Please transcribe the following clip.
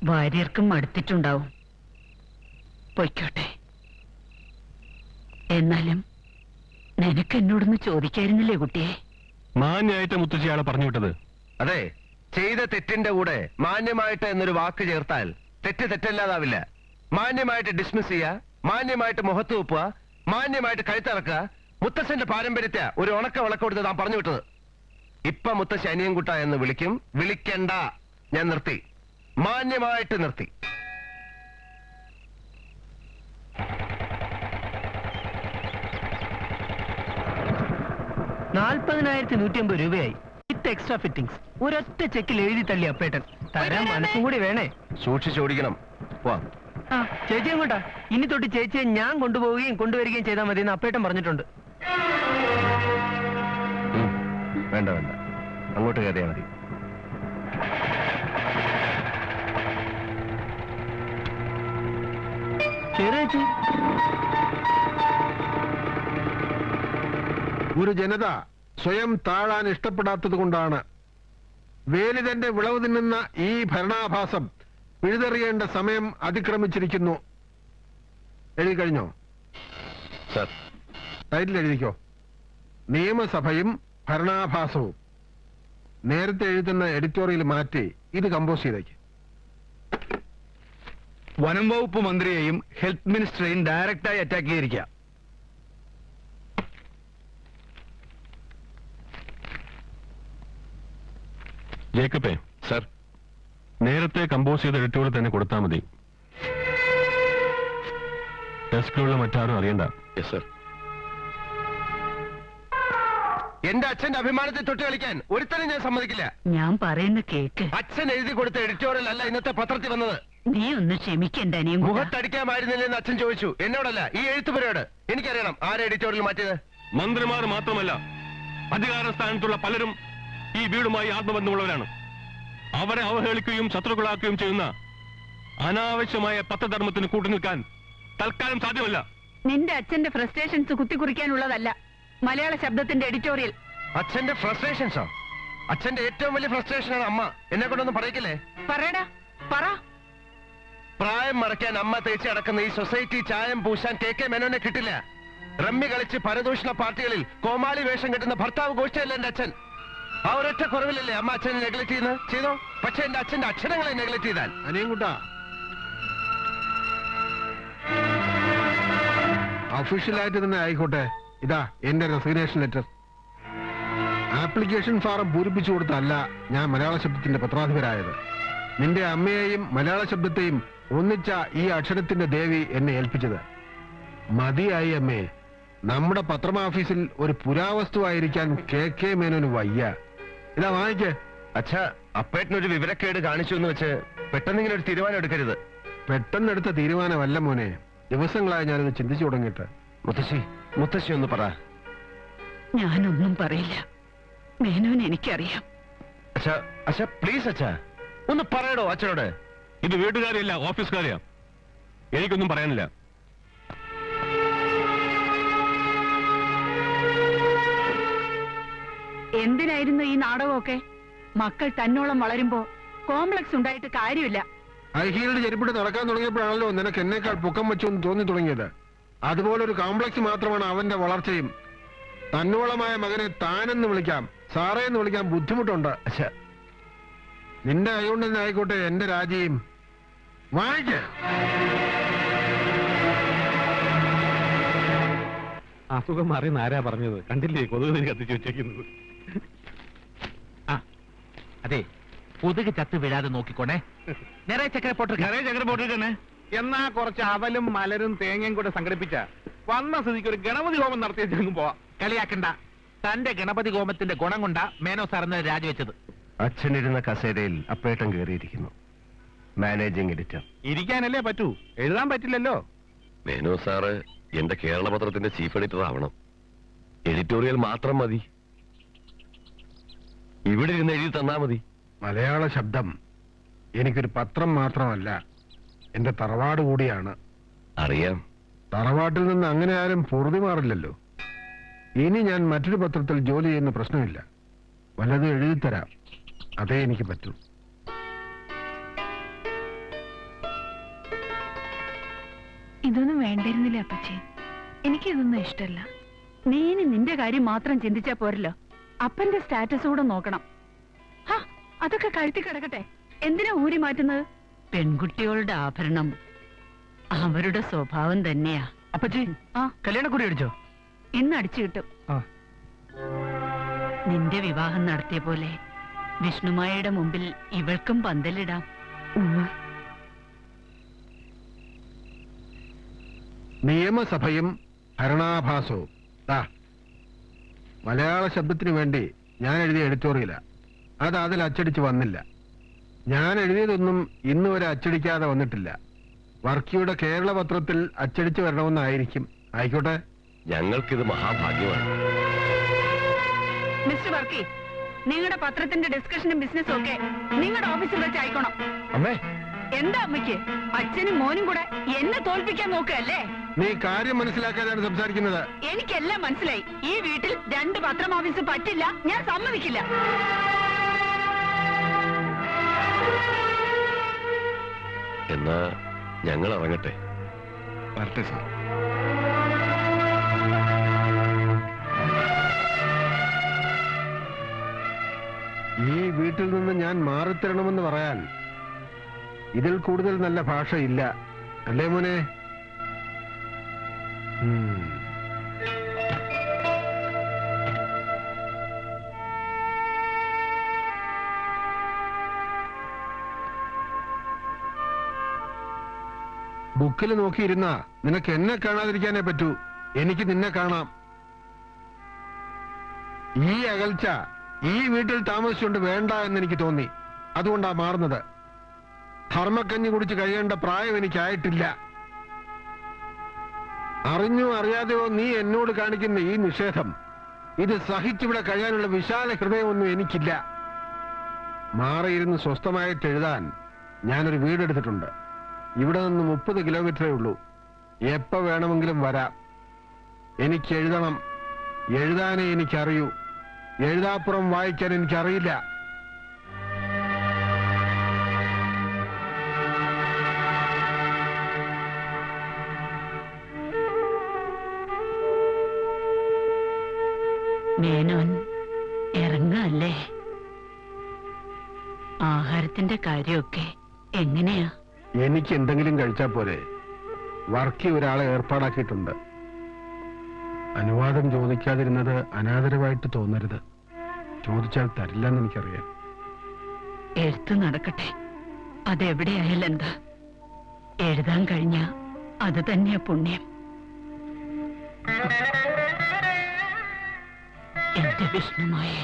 ഭാര്യർക്കും മടുത്തിട്ടുണ്ടാവും. പൊയ്ക്കോട്ടെ. എന്നാലും നിനക്ക് എന്നോടൊന്ന് ചോദിക്കായിരുന്നില്ലേ കുട്ടിയെ? മാന്യായിട്ട് മുത്തശ്ശിയാളെ പറഞ്ഞു വിട്ടത്. അതെ, ചെയ്ത തെറ്റിന്റെ കൂടെ മാന്യമായിട്ട് എന്നൊരു വാക്ക് ചേർത്താൽ തെറ്റ് തെറ്റല്ലാതാവില്ല. മാന്യമായിട്ട് ഡിസ്മിസ് ചെയ്യുക, മാന്യമായിട്ട് മുഖത്ത് വെപ്പുക, മാന്യമായിട്ട് കഴുത്തിറക്കുക. മുത്തശ്ശന്റെ പാരമ്പര്യത്തെ ഒരു ഉണക്ക വിളക്ക് കൊടുത്ത് താൻ പറഞ്ഞു വിട്ടത്. ഇപ്പൊ മുത്തശ്ശി അനിയൻകുട്ട എന്ന് വിളിക്കും. വിളിക്കണ്ട, ഞാൻ നിർത്തി, മാന്യമായിട്ട് നിർത്തി. രൂപയായി വിത്ത് എക്സ്ട്രാ ഫിറ്റിംഗ്സ്. ഒരൊറ്റ ചെക്കിൽ എഴുതി തള്ളി അപ്പേട്ടൻ. തരാൻ മനസ്സും കൂടി വേണേ. സൂക്ഷിച്ചോടിക്കണം. ആ ചേച്ചി എങ്ങോട്ടാ? ഇനി തൊട്ട് ചേച്ചിയെ ഞാൻ കൊണ്ടുപോവുകയും കൊണ്ടുവരികയും ചെയ്താൽ മതി എന്ന് അപ്പേട്ടൻ പറഞ്ഞിട്ടുണ്ട്. വേണ്ട വേണ്ട, അങ്ങോട്ട് കയറിയാൽ മതി. ചേച്ചി, ഒരു ജനത സ്വയം താഴാൻ ഇഷ്ടപ്പെടാത്തത് കൊണ്ടാണ് വേലിതന്റെ വിളവ് തിന്നുന്ന ഈ ഭരണാഭാസം പിഴുതെറിയേണ്ട സമയം അതിക്രമിച്ചിരിക്കുന്നു. എഴുതി കഴിഞ്ഞോ? സർ, ടൈറ്റിൽ എഴുതിക്കോ. നിയമസഭയും ഭരണാഭാസവും. നേരത്തെ എഴുതുന്ന എഡിറ്റോറിയൽ മാറ്റി ഇത് കമ്പോസ് ചെയ്തേക്ക്. വനം വകുപ്പ് മന്ത്രിയെയും ഹെൽത്ത് മിനിസ്റ്ററെയും ഡയറക്റ്റായി അറ്റാക്ക് ചെയ്തിരിക്കുക. ജേക്കബേ. സർ, നേരത്തെ കമ്പോസ് ചെയ്ത എഡിറ്റോറിയൽ തന്നെ കൊടുത്താൽ മതി. ഡെസ്കിലുള്ള മറ്റാരും അറിയണ്ട. Yes sir. എന്റെ അച്ഛന്റെ അഭിമാനത്തെ തൊട്ട് കളിക്കാൻ ഒരുത്തനും ഞാൻ സമ്മതിക്കില്ല. ഞാൻ പറയുന്ന കേക്ക്. അച്ഛൻ എഴുതി കൊടുത്ത എഡിറ്റോറിയൽ അല്ല ഇന്നത്തെ പത്രത്തിൽ വന്നത്. നീ ഒന്ന് ക്ഷമിക്കണ്ട അനിയും. മുഖത്തടിക്കാമായിരുന്നില്ലെന്ന് അച്ഛൻ ചോദിച്ചു. എന്നോടല്ല, ഈ എഴുത്തുപുരയോട്. എനിക്കറിയണം ആരെ എഡിറ്റോറിയൽ മാറ്റിയത്. മന്ത്രിമാർ മാത്രമല്ല, അധികാര സ്ഥാനത്തുള്ള പലരും ഈ വീടുമായി ആത്മബന്ധമുള്ളവരാണ്. അവരെ അവഹേളിക്കുകയും ശത്രുക്കളാക്കുകയും ചെയ്യുന്ന അനാവശ്യമായ പത്രധർമ്മത്തിന് കൂട്ടുനിൽക്കാൻ തൽക്കാലം സാധ്യമല്ല. നിന്റെ അച്ഛന്റെ ഫ്രസ്ട്രേഷൻസ് കുത്തിക്കുറിക്കാനുള്ളതല്ല മലയാള ശബ്ദത്തിന്റെ എഡിറ്റോറിയൽ. അച്ഛന്റെ ഫ്രസ്ട്രേഷൻസോ? അച്ഛന്റെ ഏറ്റവും വലിയ ഫ്രസ്ട്രേഷനാണ് അമ്മ. എന്നെ കൊണ്ടൊന്നും പറയിക്കില്ലേ? പറയടാ, പറ. പ്രായം മറയ്ക്കാൻ അമ്മ തേച്ച് അടക്കുന്ന ഈ സൊസൈറ്റി ചായം പൂശാൻ കെ മേനോനെ കിട്ടില്ല. റമ്മി കളിച്ച് പരദൂഷണ പാർട്ടികളിൽ കോമാളി വേഷം കെട്ടുന്ന ഭർത്താവ് ഗോഷ്ഠയല്ല എന്റെ അച്ഛൻ. ആ ഒരൊറ്റ കുറവിലല്ലേ അമ്മ അച്ഛനെ നെഗ്ലക്ട് ചെയ്യുന്നത്? ചെയ്തോ. പക്ഷെ എന്റെ അച്ഛന്റെ അക്ഷരങ്ങളെ നെഗ്ലക്ട് ചെയ്താൽ. അനിയൻകുട്ടാ, ഒഫീഷ്യലായിട്ട് തന്നെ ആയിക്കോട്ടെ. ഇതാ എന്റെ റെസിഗ്നേഷൻ ലെറ്റർ. ആപ്ലിക്കേഷൻ ഫാറം പൂരിപ്പിച്ചു കൊടുത്തല്ല ഞാൻ മലയാള ശബ്ദത്തിന്റെ പത്രാധിപരായത്. നിന്റെ അമ്മയെയും മലയാള ശബ്ദത്തെയും ഒന്നിച്ച ഈ അക്ഷരത്തിന്റെ ദേവി എന്നെ ഏൽപ്പിച്ചത്. മതിയായി അമ്മേ. നമ്മുടെ പത്രമാഫീസിൽ ഒരു പുരാവസ്തുവായിരിക്കാൻ കെ മേനോന് വയ്യ. ഇതാ വാങ്ങിക്കേ. അച്ഛാ, അപ്പേട്ടനൊരു വിവരക്കേട് കാണിച്ചു എന്ന് വെച്ച് പെട്ടെന്നിങ്ങനെ ഒരു തീരുമാനം എടുക്കരുത്. പെട്ടെന്നെടുത്ത തീരുമാനമല്ല മോനെ. ദിവസങ്ങളായി ഞാനിത് ചിന്തിച്ചു തുടങ്ങിയിട്ട്. മുത്തശ്ശി ഒന്ന് പറ. ഞാനൊന്നും പറയില്ല. മേനോൻ എനിക്കറിയാം. അച്ഛാ പ്ലീസ് അച്ഛാ, ഒന്ന് പറയടോ അച്ഛനോട്. ഇത് വീട്ടുകാരെയല്ല, ഓഫീസുകാരെയാ. എനിക്കൊന്നും പറയാനില്ല. എന്തിനായിരുന്നു ഈ നാടകമൊക്കെ? മക്കൾ തന്നോളം വളരുമ്പോ കോംപ്ലക്സ് ഉണ്ടായിട്ട് കാര്യമില്ല. ഹൈഹീൽഡ് ചെരുപ്പിട്ട് നടക്കാൻ തുടങ്ങിയപ്പോഴാണല്ലോ നിനക്ക് എന്നേക്കാൾ പൊക്കം വെച്ചു എന്ന് തോന്നി തുടങ്ങിയത്. അതുപോലൊരു കോംപ്ലക്സ് മാത്രമാണ് അവന്റെ വളർച്ചയും. തന്നോളമായ മകനെ താനെന്ന് വിളിക്കാം, സാറേ എന്ന് വിളിക്കാൻ ബുദ്ധിമുട്ടുണ്ട്. നിന്റെ കൈകൊണ്ട് തന്നെ ആയിക്കോട്ടെ എന്റെ രാജിയും. വാങ്ങിക്ക. അസുഖം മാറിയെന്ന് ആരാ പറഞ്ഞത്? കണ്ടില്ലേ കൊതുക് കത്തിച്ചു വെച്ചേക്കുന്നത്. അതെ, കൊതുക് ചത്ത് വീഴാതെ നോക്കിക്കോണേ. നിറയെ ചക്കര പോട്ട് തന്നെ. എന്നാ കുറച്ച് അവലും മലരും തേങ്ങയും കൂടെ സംഘടിപ്പിച്ച വന്ന സ്ഥിതിക്ക് ഒരു ഗണപതി ഹോമം നടത്തിയെങ്കിലും പോവാ. കളിയാക്കണ്ട. തന്റെ ഗണപതി ഹോമത്തിന്റെ ഗുണം കൊണ്ടാ മേനോ സാറിന് രാജിവെച്ചത്. അച്ഛനിരുന്ന കസേരയിൽ അപ്പേട്ടൻ കയറിയിരിക്കുന്നു. Managing editor. ഇരിക്കാനല്ലേ പറ്റൂ, എഴുതാൻ പറ്റില്ലല്ലോ. മേനോ സാറ് എന്റെ കേരള പത്രത്തിന്റെ ചീഫ് എഡിറ്റർ ആവണം. എഡിറ്റോറിയൽ മാത്രം മതി. ഇവിടെ ഇരുന്ന് എഴുതി തന്നാ മതി. മലയാള ശബ്ദം എനിക്കൊരു പത്രം മാത്രമല്ല, എന്റെ തറവാട് കൂടിയാണ്. അറിയാം. തറവാട്ടിൽ നിന്ന് അങ്ങനെ ആരും പൊറുതി മാറില്ലല്ലോ. ഇനി ഞാൻ മറ്റൊരു പത്രത്തിൽ ജോലി ചെയ്യുന്ന പ്രശ്നമില്ല. വല്ലതും എഴുതിത്തരാം, അതേ എനിക്ക് പറ്റൂ. ഇതൊന്നും വേണ്ടിയിരുന്നില്ല അപ്പച്ചി. എനിക്കിതൊന്നും ഇഷ്ടല്ല. നീ ഇനി നിന്റെ കാര്യം മാത്രം ചിന്തിച്ചാ പോരല്ലോ, അപ്പന്റെ സ്റ്റാറ്റസ് കൂടെ നോക്കണം. ഹാ, അതൊക്കെ കഴുത്തി കിടക്കട്ടെ, എന്തിനാ ഊരി മാറ്റുന്നത്? പെൺകുട്ടികളുടെ ആഭരണം അവരുടെ സ്വഭാവം തന്നെയാ. അപ്പച്ചി ആ, കല്യാണക്കുറി അടിച്ചോ? ഇന്ന് അടിച്ചു കിട്ടും. ആ. നിന്റെ വിവാഹം നടത്തിയ പോലെ വിഷ്ണുമായയുടെ മുമ്പിൽ ഇവൾക്കും പന്തലിടാം. നിയമസഭയും ഭരണാഭാസവും. മലയാള ശബ്ദത്തിന് വേണ്ടി ഞാൻ എഴുതിയ എഡിറ്റോറിയല, അത് അതിൽ അച്ചടിച്ച് വന്നില്ല. ഞാൻ എഴുതിയതൊന്നും ഇന്ന് വരെ അച്ചടിക്കാതെ വന്നിട്ടില്ല. വർക്കിയുടെ കേരള പത്രത്തിൽ അച്ചടിച്ചു വരണമെന്നായിരിക്കും. ആയിക്കോട്ടെ. ഞങ്ങൾക്കിത് മഹാഭാഗ്യമാണ്. മിസ്റ്റർ വർക്കി, നിങ്ങളുടെ പത്രത്തിന്റെ ഡിസ്കഷനും ബിസിനസ്സും ഒക്കെ നിങ്ങളുടെ ഓഫീസിൽ വെച്ച് അയക്കണം. അമ്മേ, എന്താ അമ്മയ്ക്ക്? അച്ഛനും മോനും കൂടെ എന്നെ തോൽപ്പിക്കാൻ നോക്കുകയല്ലേ? നീ കാര്യം മനസ്സിലാക്കാതെയാണ് സംസാരിക്കുന്നത്. എനിക്കെല്ലാം മനസ്സിലായി. ഈ വീട്ടിൽ 2 പത്രം ഓഫീസ് പറ്റില്ല, ഞാൻ സമ്മതിക്കില്ല. എന്നാ ഞങ്ങൾ ഇറങ്ങട്ടെ. വരട്ടെ സാർ. ഈ വീട്ടിൽ നിന്ന് ഞാൻ മാറിത്തരണമെന്ന് പറയാൻ ഇതിൽ കൂടുതൽ നല്ല ഭാഷ ഇല്ല, അല്ലേ മോനെ? ബുക്കിൽ നോക്കിയിരുന്ന നിനക്ക് എന്നെ കാണാതിരിക്കാനേ പറ്റൂ. എനിക്ക് നിന്നെ കാണാം. ഈ അകൽച്ച ഈ വീട്ടിൽ താമസിച്ചുകൊണ്ട് വേണ്ട എന്ന് എനിക്ക് തോന്നി. അതുകൊണ്ടാ മാറുന്നത്. ധർമ്മക്കഞ്ഞി കുടിച്ച് കഴിയേണ്ട പ്രായം എനിക്കായിട്ടില്ല. അറിഞ്ഞോ അറിയാതെയോ നീ എന്നോട് കാണിക്കുന്ന ഈ നിഷേധം, ഇത് സഹിച്ചിവിടെ കഴിയാനുള്ള വിശാല ഹൃദയമൊന്നും എനിക്കില്ല. മാറിയിരുന്ന് സ്വസ്ഥമായിട്ട് എഴുതാൻ ഞാനൊരു വീടെടുത്തിട്ടുണ്ട്. ഇവിടെ നിന്ന് 30 കിലോമീറ്ററേ ഉള്ളൂ. എപ്പോ വേണമെങ്കിലും വരാം. എനിക്ക് എഴുതണം. എഴുതാനേ എനിക്കറിയൂ. എഴുതാപ്പുറം വായിക്കാൻ എനിക്കറിയില്ല. മേനോൻ ഇറങ്ങല്ലേ? ആഹാരത്തിന്റെ കാര്യമൊക്കെ എങ്ങനെയാ? എനിക്ക് എന്തെങ്കിലും കഴിച്ചാൽ പോലെ. വർക്കി ഒരാളെ ഏർപ്പാടാക്കിയിട്ടുണ്ട്. അനുവാദം ചോദിക്കാതിരുന്നത് അനാദരവായിട്ട് തോന്നരുത്. ചോദിച്ചാൽ തരില്ലെന്ന് എനിക്കറിയാം. എഴുത്ത് നടക്കട്ടെ, അതെവിടെയായാലും എന്താ? എഴുതാൻ കഴിഞ്ഞ അത് തന്നെയാ പുണ്യം. എന്റെ വിഷ്ണുമായേ.